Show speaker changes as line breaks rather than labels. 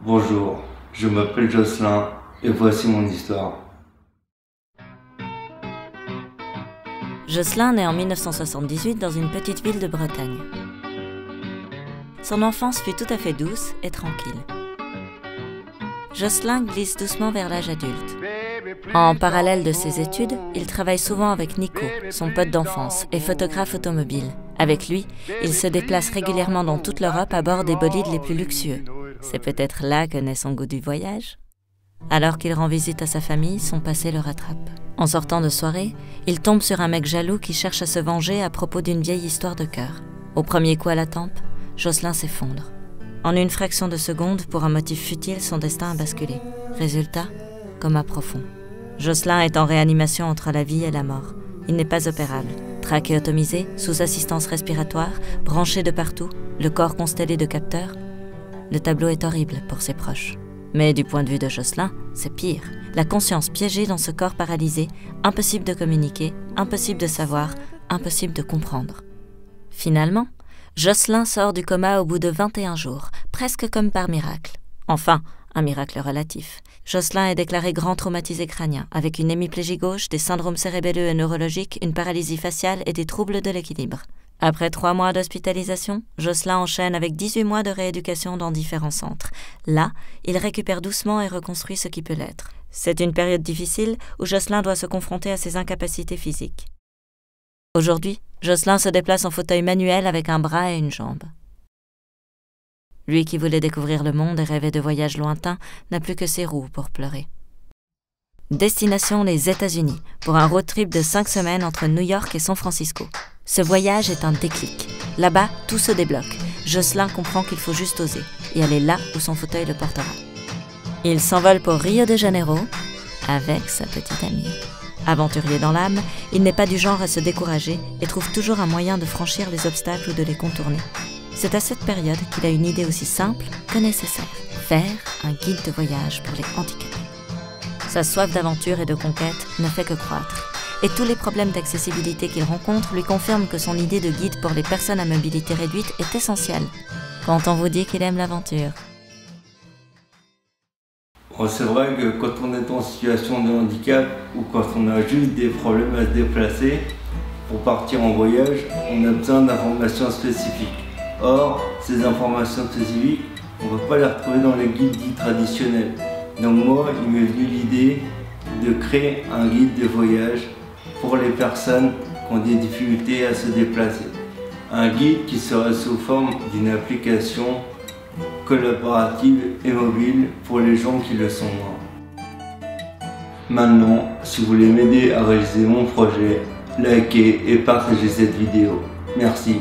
Bonjour, je m'appelle Jocelyn et voici mon histoire.
Jocelyn naît en 1978 dans une petite ville de Bretagne. Son enfance fut tout à fait douce et tranquille. Jocelyn glisse doucement vers l'âge adulte. En parallèle de ses études, il travaille souvent avec Nico, son pote d'enfance et photographe automobile. Avec lui, il se déplace régulièrement dans toute l'Europe à bord des bolides les plus luxueux. C'est peut-être là que naît son goût du voyage. Alors qu'il rend visite à sa famille, son passé le rattrape. En sortant de soirée, il tombe sur un mec jaloux qui cherche à se venger à propos d'une vieille histoire de cœur. Au premier coup à la tempe, Jocelyn s'effondre. En une fraction de seconde, pour un motif futile, son destin a basculé. Résultat, coma profond. Jocelyn est en réanimation entre la vie et la mort. Il n'est pas opérable. Trachéotomisé, sous assistance respiratoire, branché de partout, le corps constellé de capteurs. Le tableau est horrible pour ses proches. Mais du point de vue de Jocelyn, c'est pire. La conscience piégée dans ce corps paralysé, impossible de communiquer, impossible de savoir, impossible de comprendre. Finalement, Jocelyn sort du coma au bout de 21 jours, presque comme par miracle. Enfin, un miracle relatif. Jocelyn est déclaré grand traumatisé crânien, avec une hémiplégie gauche, des syndromes cérébelleux et neurologiques, une paralysie faciale et des troubles de l'équilibre. Après 3 mois d'hospitalisation, Jocelyn enchaîne avec 18 mois de rééducation dans différents centres. Là, il récupère doucement et reconstruit ce qui peut l'être. C'est une période difficile où Jocelyn doit se confronter à ses incapacités physiques. Aujourd'hui, Jocelyn se déplace en fauteuil manuel avec un bras et une jambe. Lui qui voulait découvrir le monde et rêvait de voyages lointains n'a plus que ses roues pour pleurer. Destination les États-Unis, pour un road trip de 5 semaines entre New York et San Francisco. Ce voyage est un déclic. Là-bas, tout se débloque. Jocelyn comprend qu'il faut juste oser et aller là où son fauteuil le portera. Il s'envole pour Rio de Janeiro avec sa petite amie. Aventurier dans l'âme, il n'est pas du genre à se décourager et trouve toujours un moyen de franchir les obstacles ou de les contourner. C'est à cette période qu'il a une idée aussi simple que nécessaire. Faire un guide de voyage pour les handicapés. Sa soif d'aventure et de conquête ne fait que croître. Et tous les problèmes d'accessibilité qu'il rencontre lui confirment que son idée de guide pour les personnes à mobilité réduite est essentielle. Quand on vous dit qu'il aime l'aventure.
Bon, c'est vrai que quand on est en situation de handicap ou quand on a juste des problèmes à se déplacer, pour partir en voyage, on a besoin d'informations spécifiques. Or, ces informations spécifiques, on ne peut pas les retrouver dans les guides dits traditionnels. Donc moi, il m'est venu l'idée de créer un guide de voyage pour les personnes qui ont des difficultés à se déplacer. Un guide qui serait sous forme d'une application collaborative et mobile pour les gens qui le sont moins. Maintenant, si vous voulez m'aider à réaliser mon projet, likez et partagez cette vidéo. Merci.